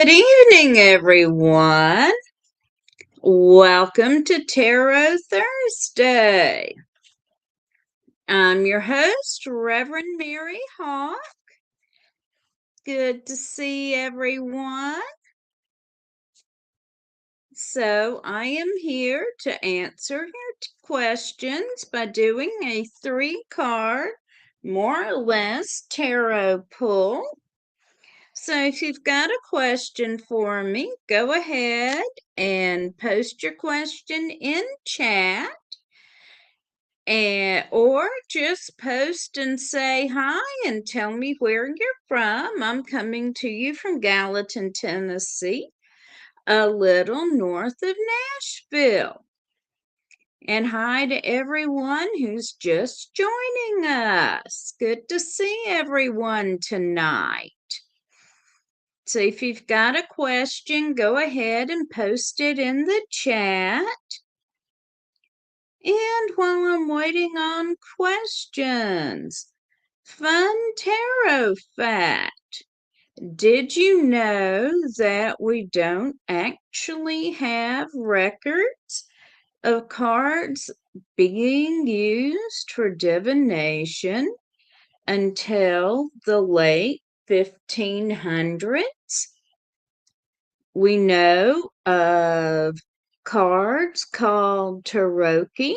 Good evening, everyone. Welcome to Tarot Thursday. I'm your host, Reverend Mary Hawk. Good to see everyone. So, I am here to answer your questions by doing a 3-card, more or less, tarot pull. So if you've got a question for me, go ahead and post your question in chat, or just post and say hi and tell me where you're from. I'm coming to you from Gallatin, Tennessee, a little north of Nashville. And hi to everyone who's just joining us. Good to see everyone tonight. So if you've got a question, go ahead and post it in the chat. And while I'm waiting on questions, fun tarot fact. Did you know that we don't actually have records of cards being used for divination until the late 1500s? We know of cards called tarocchi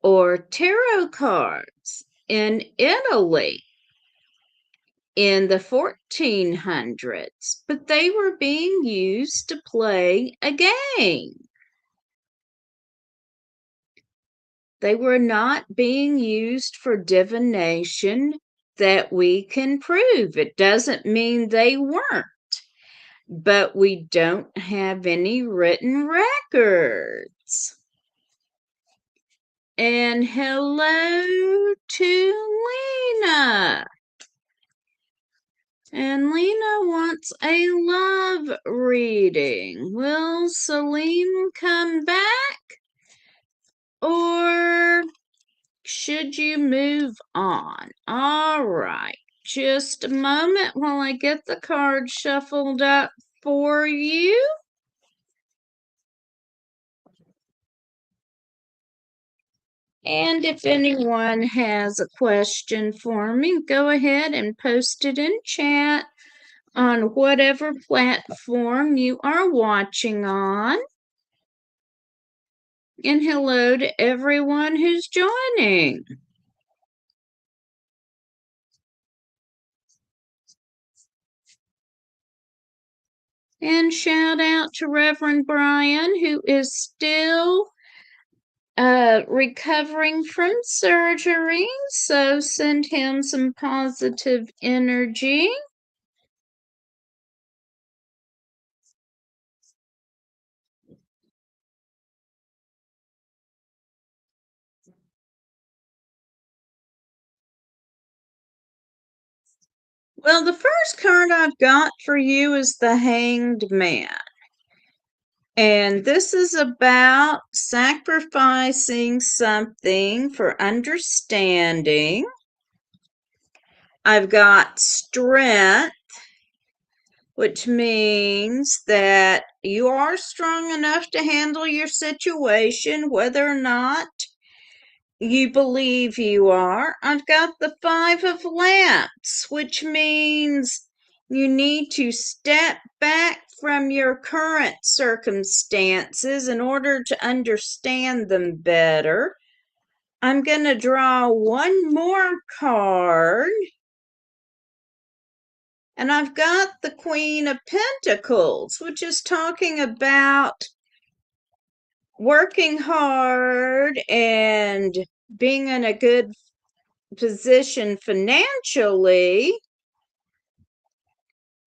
or tarot cards in Italy in the 1400s, but they were being used to play a game. They were not being used for divination that we can prove. It doesn't mean they weren't, but we don't have any written records. And hello to Lena. And Lena wants a love reading. Will Celine come back? Or should you move on? All right. Just a moment while I get the card shuffled up for you. And if anyone has a question for me, go ahead and post it in chat on whatever platform you are watching on. And hello to everyone who's joining. And shout out to Reverend Brian, who is still recovering from surgery. So send him some positive energy. Well, the first card I've got for you is the Hanged Man. And this is about sacrificing something for understanding. I've got Strength, which means that you are strong enough to handle your situation, whether or not you believe you are. I've got the Five of Lamps, which means you need to step back from your current circumstances in order to understand them better. I'm going to draw one more card. And I've got the Queen of Pentacles, which is talking about working hard and being in a good position financially.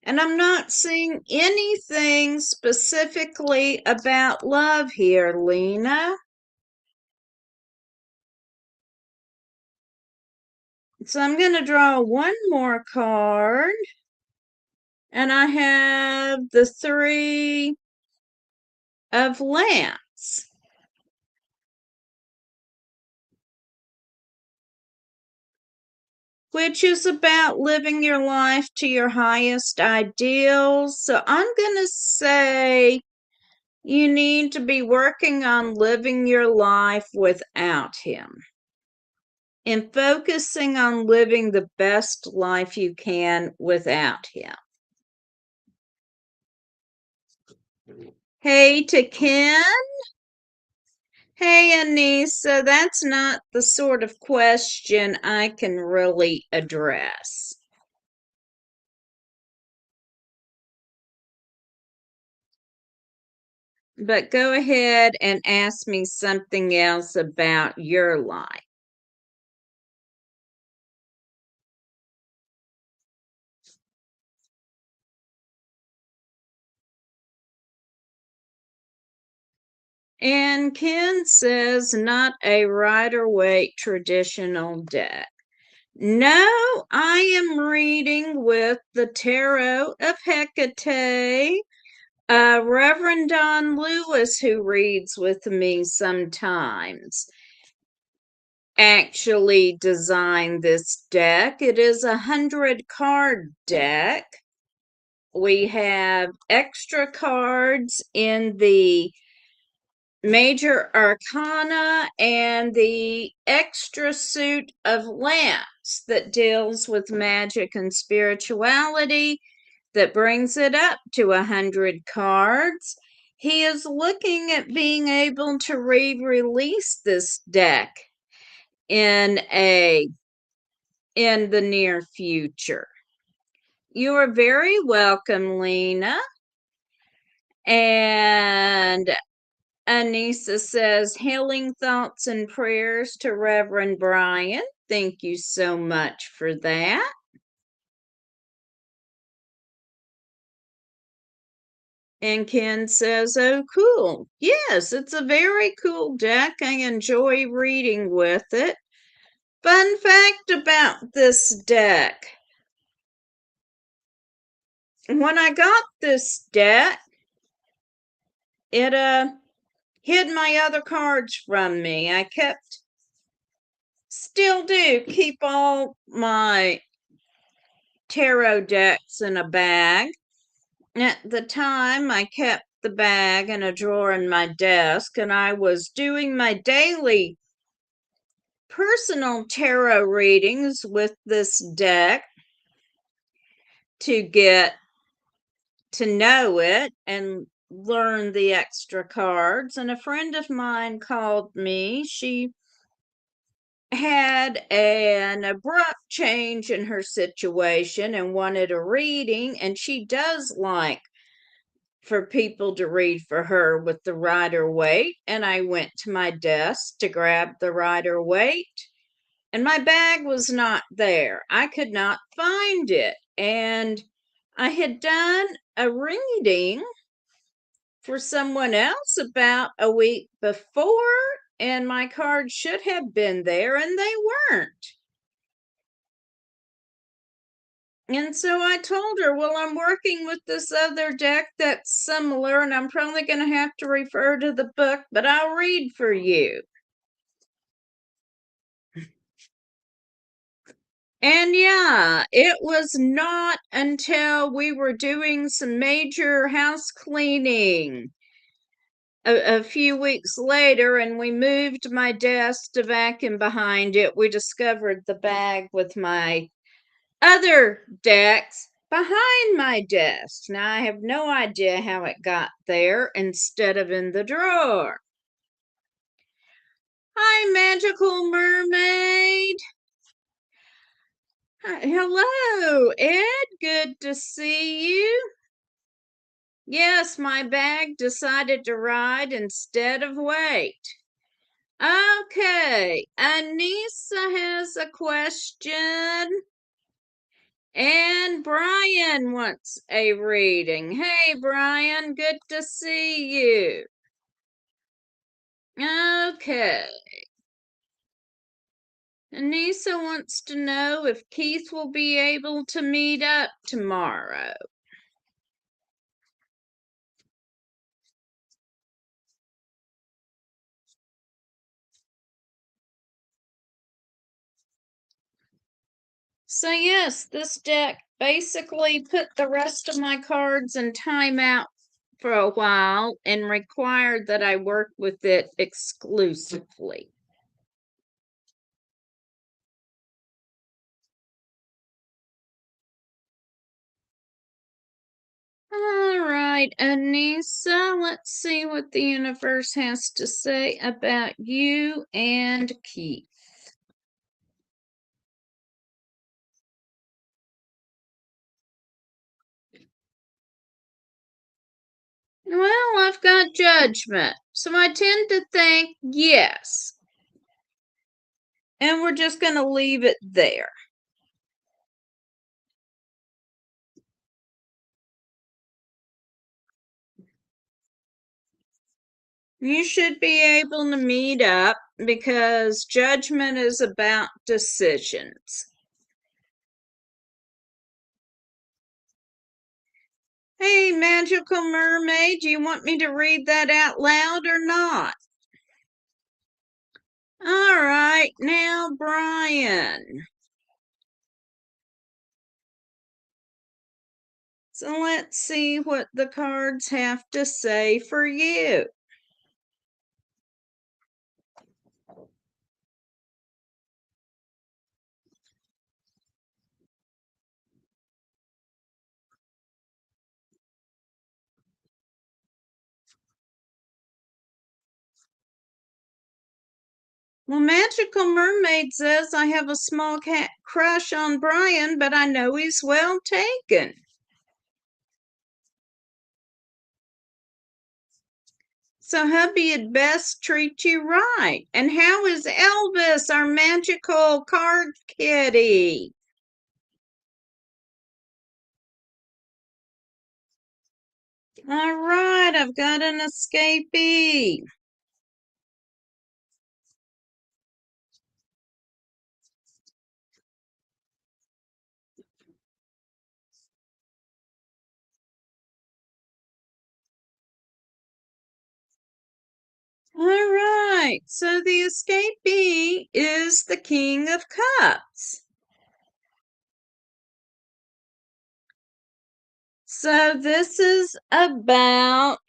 And I'm not seeing anything specifically about love here, Lena. So I'm going to draw one more card. And I have the Three of Lamps. which is about living your life to your highest ideals. So I'm going to say you need to be working on living your life without him and focusing on living the best life you can without him. Hey to Ken. Hey, Anissa, that's not the sort of question I can really address. But go ahead and ask me something else about your life. And Ken says, not a Rider-Waite traditional deck. No, I am reading with the Tarot of Hecate. Reverend Don Lewis, who reads with me sometimes, actually designed this deck. It is a 100-card deck. We have extra cards in the major arcana and the extra suit of lamps that deals with magic and spirituality that brings it up to 100 cards. He is looking at being able to re-release this deck in the near future. You are very welcome, Lena. And Anissa says, healing thoughts and prayers to Reverend Brian. Thank you so much for that. And Ken says, oh, cool. Yes, it's a very cool deck. I enjoy reading with it. Fun fact about this deck. When I got this deck, it hid my other cards from me. I still do keep all my tarot decks in a bag. At the time, I kept the bag in a drawer in my desk, and I was doing my daily personal tarot readings with this deck to get to know it and learn the extra cards. And a friend of mine called me. She had an abrupt change in her situation and wanted a reading, and she does like for people to read for her with the Rider-Waite. And I went to my desk to grab the Rider-Waite, and my bag was not there. I could not find it. And I had done a reading for someone else about a week before, and my cards should have been there, and they weren't. And so I told her, well, I'm working with this other deck that's similar, and I'm probably going to have to refer to the book, but I'll read for you. And yeah, it was not until we were doing some major house cleaning a few weeks later, and we moved my desk to vacuum behind it, we discovered the bag with my other decks behind my desk. Now, I have no idea how it got there instead of in the drawer. Hi, Magical Mermaid. Hello, Ed. Good to see you. Yes, my bag decided to ride instead of wait. Okay, Anissa has a question. And Brian wants a reading. Hey, Brian, good to see you. Okay. Anissa wants to know if Keith will be able to meet up tomorrow. So yes, this deck basically put the rest of my cards in timeout for a while and required that I work with it exclusively. All right, Anissa, let's see what the universe has to say about you and Keith. Well, I've got judgment, so I tend to think yes. And we're just going to leave it there. You should be able to meet up because judgment is about decisions. Hey, Magical Mermaid, do you want me to read that out loud or not? All right, now, Brian. So let's see what the cards have to say for you. Well, Magical Mermaid says I have a small cat crush on Brian, but I know he's well taken. So hubby had best treat you right. And how is Elvis, our magical card kitty? All right, I've got an escapee. All right, so the escapee is the King of Cups. So this is about,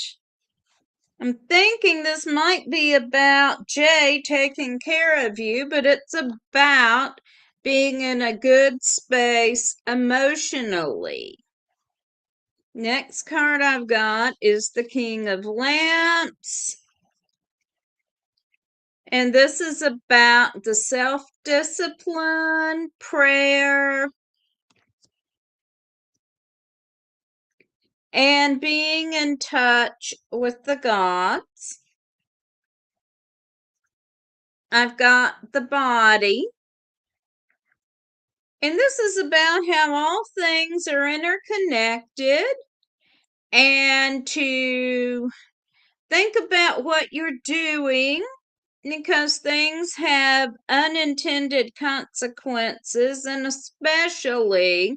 I'm thinking this might be about Jay taking care of you, but it's about being in a good space emotionally. Next card I've got is the King of Lamps. And this is about the self-discipline, prayer, and being in touch with the gods. I've got the body. And this is about how all things are interconnected and to think about what you're doing because things have unintended consequences, and especially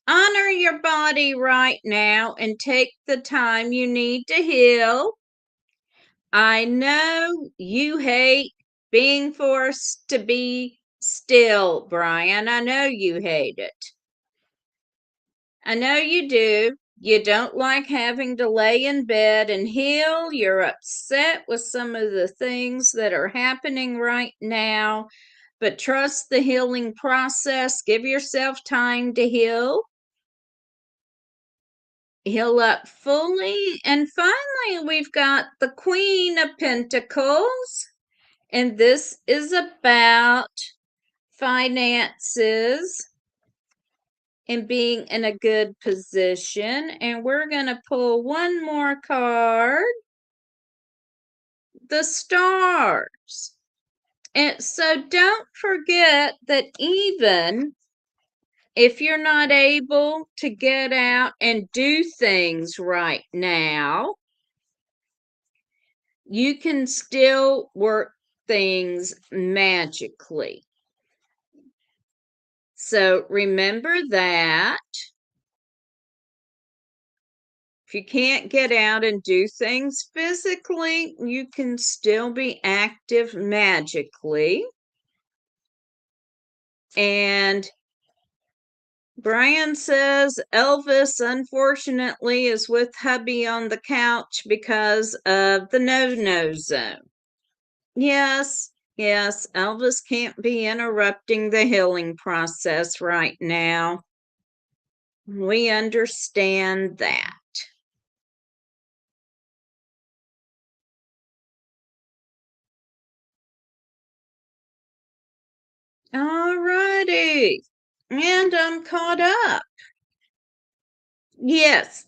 honor your body right now and take the time you need to heal. I know you hate being forced to be still, Brian. I know you hate it. I know you do. You don't like having to lay in bed and heal. You're upset with some of the things that are happening right now, but trust the healing process. Give yourself time to heal. Heal up fully. And finally, we've got the Queen of Pentacles. And this is about finances and being in a good position. And we're going to pull one more card, the stars. And so don't forget that even if you're not able to get out and do things right now, you can still work things magically. So remember that. If you can't get out and do things physically, you can still be active magically. And Brian says Elvis, unfortunately, is with hubby on the couch because of the no-no zone. Yes, yes, Elvis can't be interrupting the healing process right now. We understand that. All righty. And I'm caught up. Yes,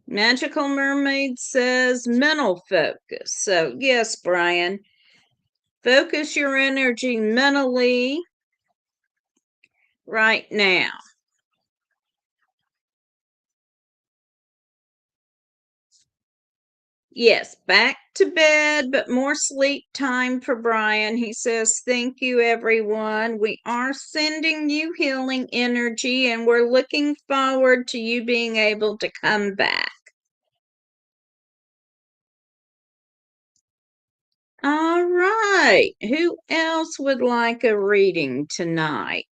Magical Mermaid says mental focus. So, yes, Brian, focus your energy mentally right now. Yes, back to bed, but more sleep time for Brian. He says, thank you, everyone. We are sending you healing energy, and we're looking forward to you being able to come back. All right. Who else would like a reading tonight?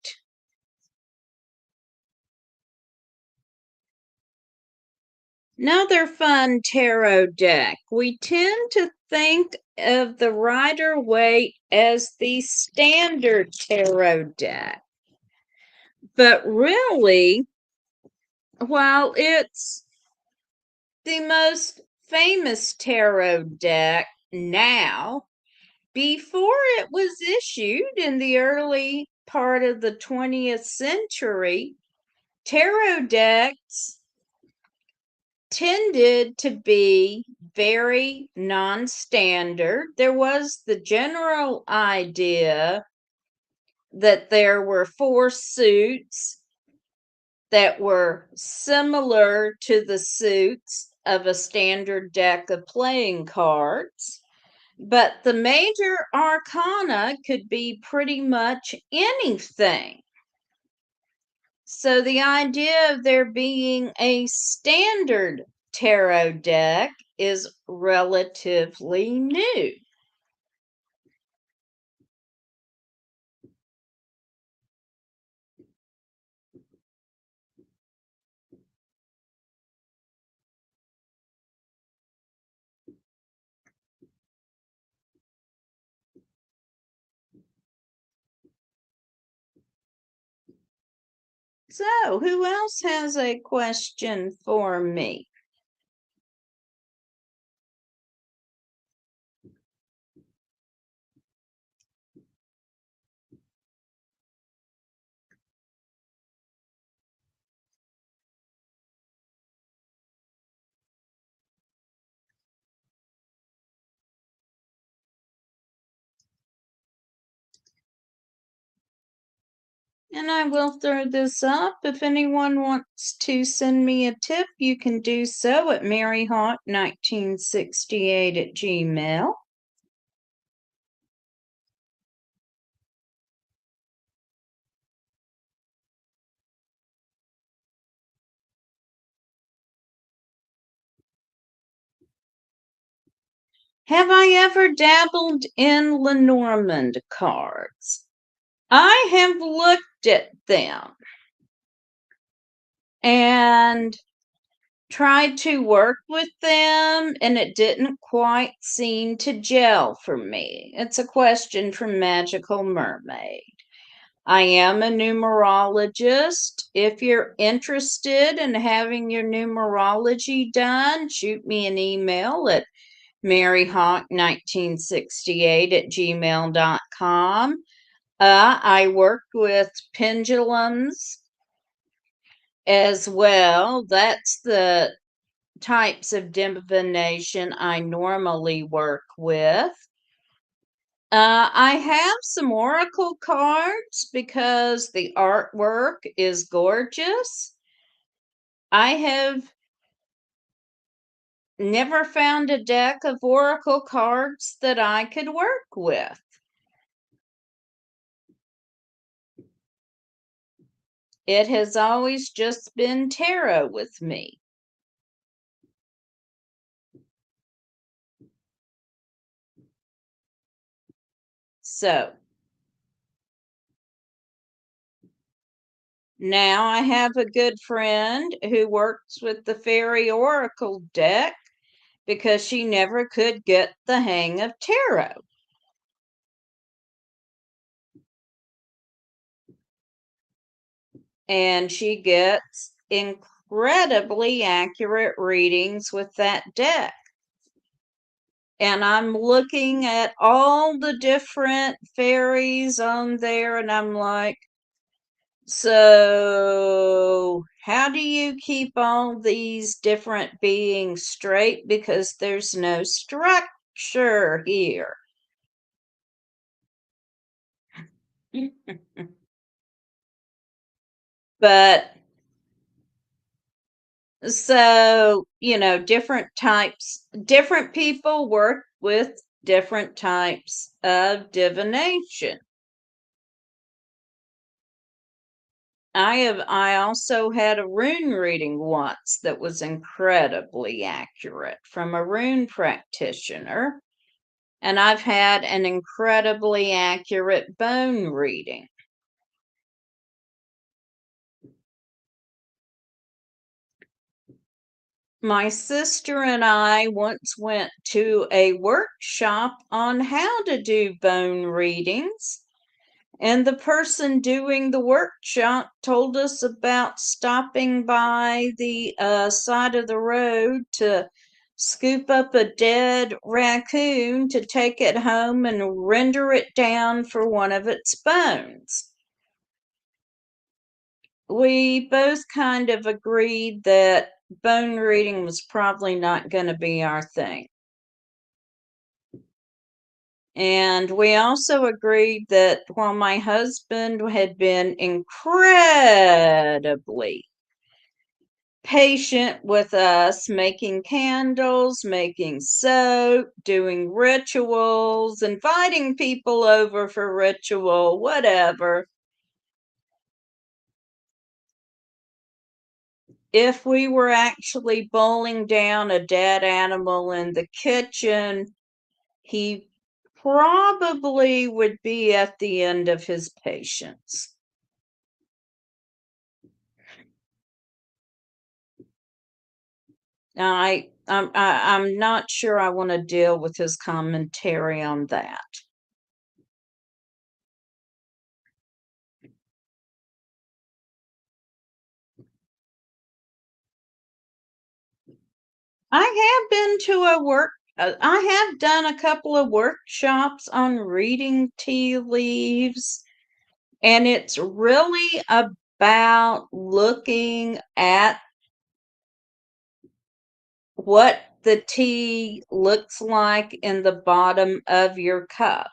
Another fun tarot deck. We tend to think of the Rider-Waite as the standard tarot deck. But really, while it's the most famous tarot deck now, before it was issued in the early part of the 20th century, tarot decks tended to be very non-standard. There was the general idea that there were four suits that were similar to the suits of a standard deck of playing cards. But the major arcana could be pretty much anything. So the idea of there being a standard tarot deck is relatively new. So, who else has a question for me? And I will throw this up. If anyone wants to send me a tip, you can do so at maryhawk1968 at Gmail. Have I ever dabbled in Lenormand cards? I have looked at them and tried to work with them, and it didn't quite seem to gel for me. It's a question from Magical Mermaid. I am a numerologist. If you're interested in having your numerology done, shoot me an email at maryhawk1968 at gmail.com. I worked with pendulums as well. That's the types of divination I normally work with. I have some oracle cards because the artwork is gorgeous. I have never found a deck of oracle cards that I could work with. It has always just been tarot with me. So, Now I have a good friend who works with the Fairy Oracle deck because she never could get the hang of tarot. And she gets incredibly accurate readings with that deck. And I'm looking at all the different fairies on there, and I'm like, so how do you keep all these different beings straight? Because there's no structure here. But so, different people work with different types of divination. I also had a rune reading once that was incredibly accurate from a rune practitioner, and I've had an incredibly accurate bone reading. My sister and I once went to a workshop on how to do bone readings. And the person doing the workshop told us about stopping by the side of the road to scoop up a dead raccoon to take it home and render it down for one of its bones. We both kind of agreed that bone reading was probably not going to be our thing. And we also agreed that while my husband had been incredibly patient with us, making candles, making soap, doing rituals, inviting people over for ritual, whatever, if we were actually boiling down a dead animal in the kitchen, he probably would be at the end of his patience. I'm not sure I want to deal with his commentary on that. I have been to I have done a couple of workshops on reading tea leaves, and it's really about looking at what the tea looks like in the bottom of your cup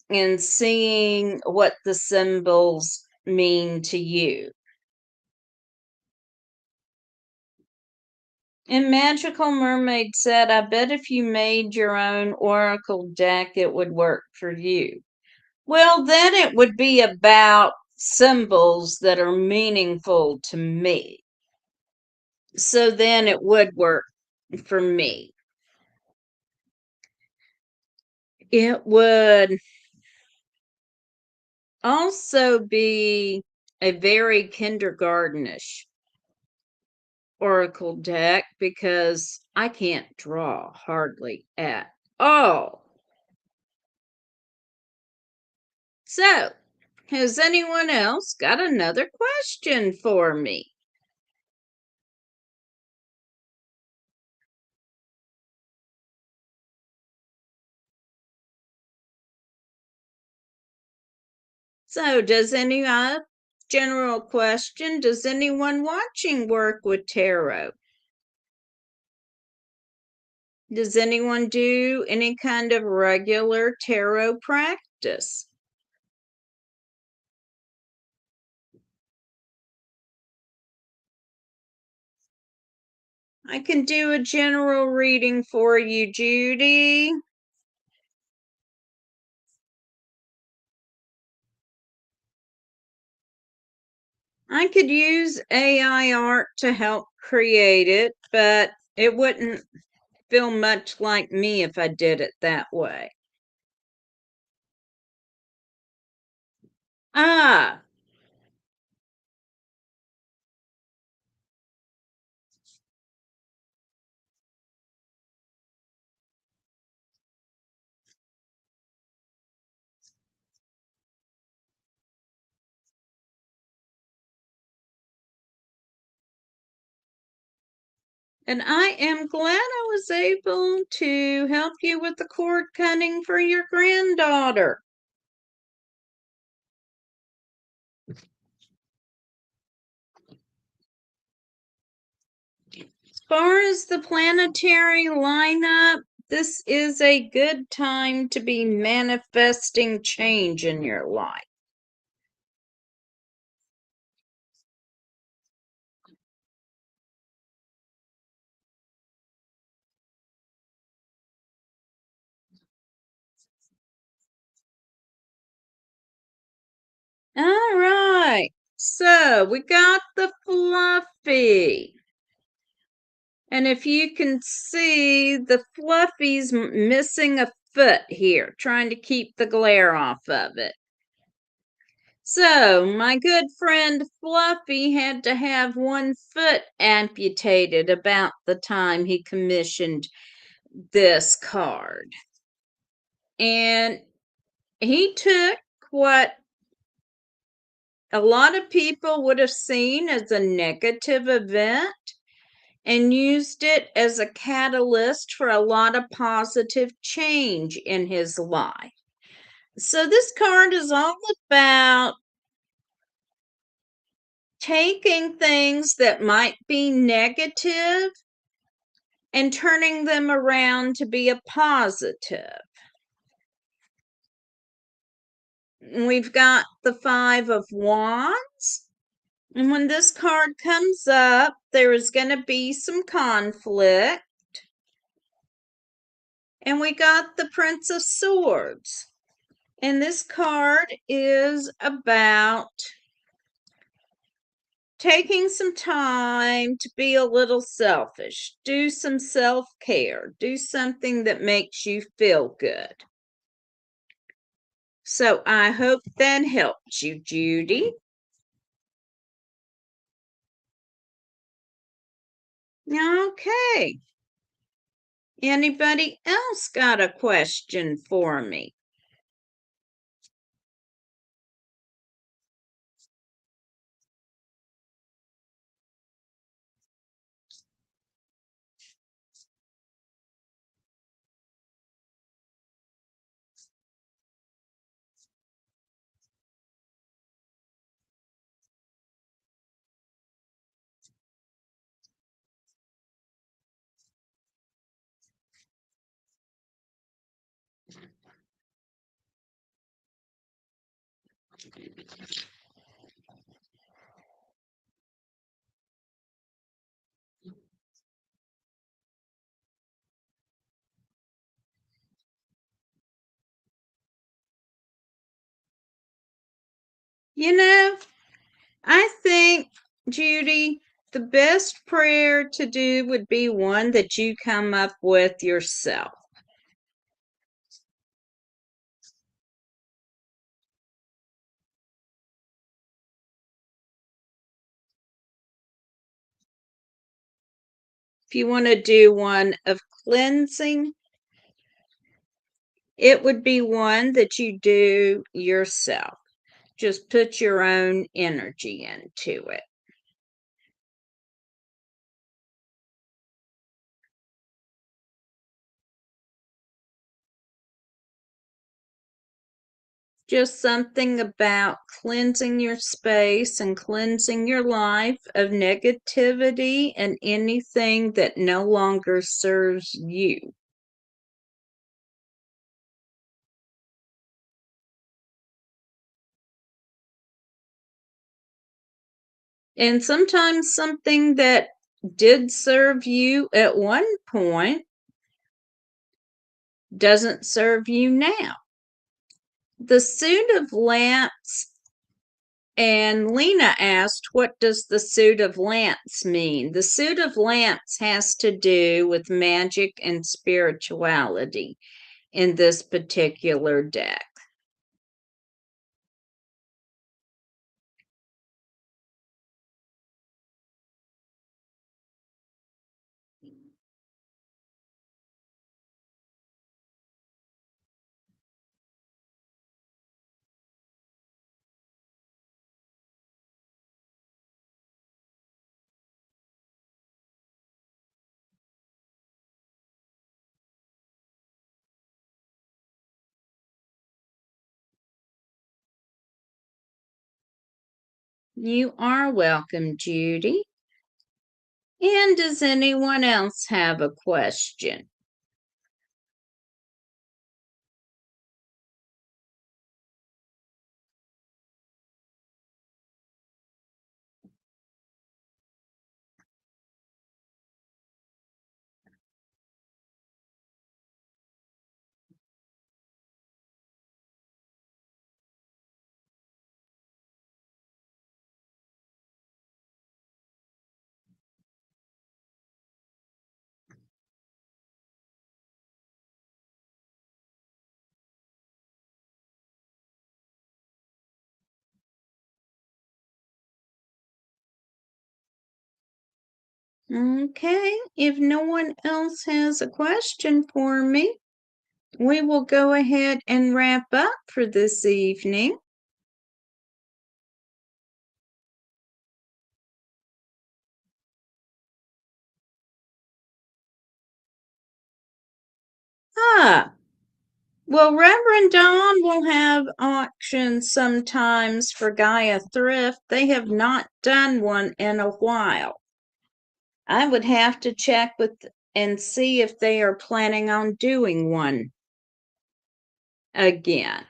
and seeing what the symbols mean to you. And Magical Mermaid said, I bet if you made your own oracle deck, it would work for you. Well, then it would be about symbols that are meaningful to me. So then it would work for me. It would also be a very kindergartenish oracle deck because I can't draw hardly at all. So, has anyone else got another question for me? So, does any general question, does anyone watching work with tarot? Does anyone do any kind of regular tarot practice? I can do a general reading for you, Judy. I could use AI art to help create it, but it wouldn't feel much like me if I did it that way. Ah, and I am glad I was able to help you with the cord cutting for your granddaughter. As far as the planetary lineup, this is a good time to be manifesting change in your life. All right. So we got the Fluffy. And if you can see, the Fluffy's missing a foot here, trying to keep the glare off of it. So, my good friend Fluffy had to have one foot amputated about the time he commissioned this card. And he took what a lot of people would have seen as a negative event and used it as a catalyst for a lot of positive change in his life. So, this card is all about taking things that might be negative and turning them around to be a positive. We've got the Five of Wands. And when this card comes up, there is going to be some conflict. And we got the Prince of Swords. And this card is about taking some time to be a little selfish, do some self care, do something that makes you feel good. So I hope that helped you, Judy. Okay. Anybody else got a question for me? You know, I think, Judy, the best prayer to do would be one that you come up with yourself. If you want to do one of cleansing, it would be one that you do yourself. Just put your own energy into it. Just something about cleansing your space and cleansing your life of negativity and anything that no longer serves you. And sometimes something that did serve you at one point doesn't serve you now. The suit of lamps, and Lena asked, what does the suit of lamps mean? The suit of lamps has to do with magic and spirituality in this particular deck. You are welcome, Judy. And does anyone else have a question? Okay, if no one else has a question for me, we will go ahead and wrap up for this evening. Ah, well, Reverend Dawn will have auctions sometimes for Gaia Thrift. They have not done one in a while. I would have to check with and see if they are planning on doing one again.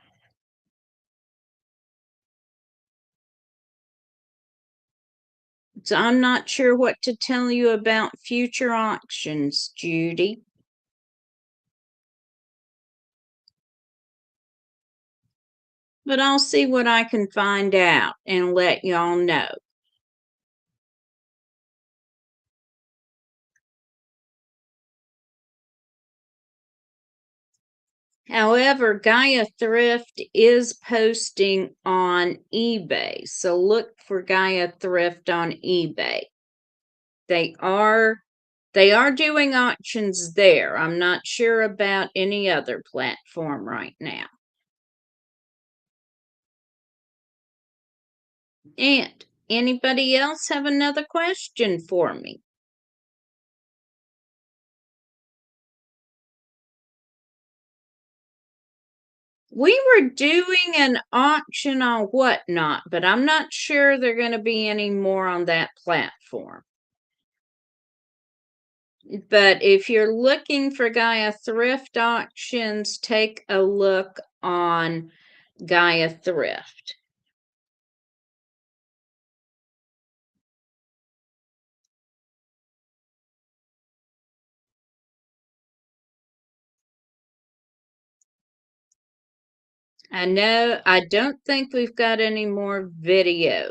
So I'm not sure what to tell you about future auctions, Judy. But I'll see what I can find out and let y'all know. However, Gaia Thrift is posting on eBay, so look for Gaia Thrift on eBay. They are doing auctions there. I'm not sure about any other platform right now. And anybody else have another question for me? We were doing an auction on Whatnot, but I'm not sure there are going to be any more on that platform. But if you're looking for Gaia Thrift auctions, take a look on Gaia Thrift. I don't think we've got any more video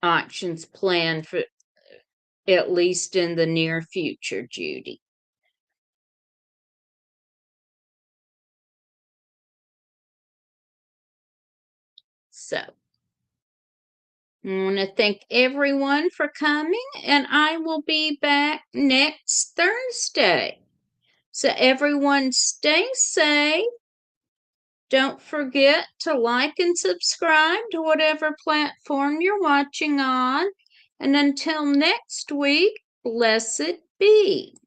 auctions planned for at least in the near future, Judy. So, I want to thank everyone for coming, and I will be back next Thursday. So, everyone, stay safe. Don't forget to like and subscribe to whatever platform you're watching on. And until next week, blessed be.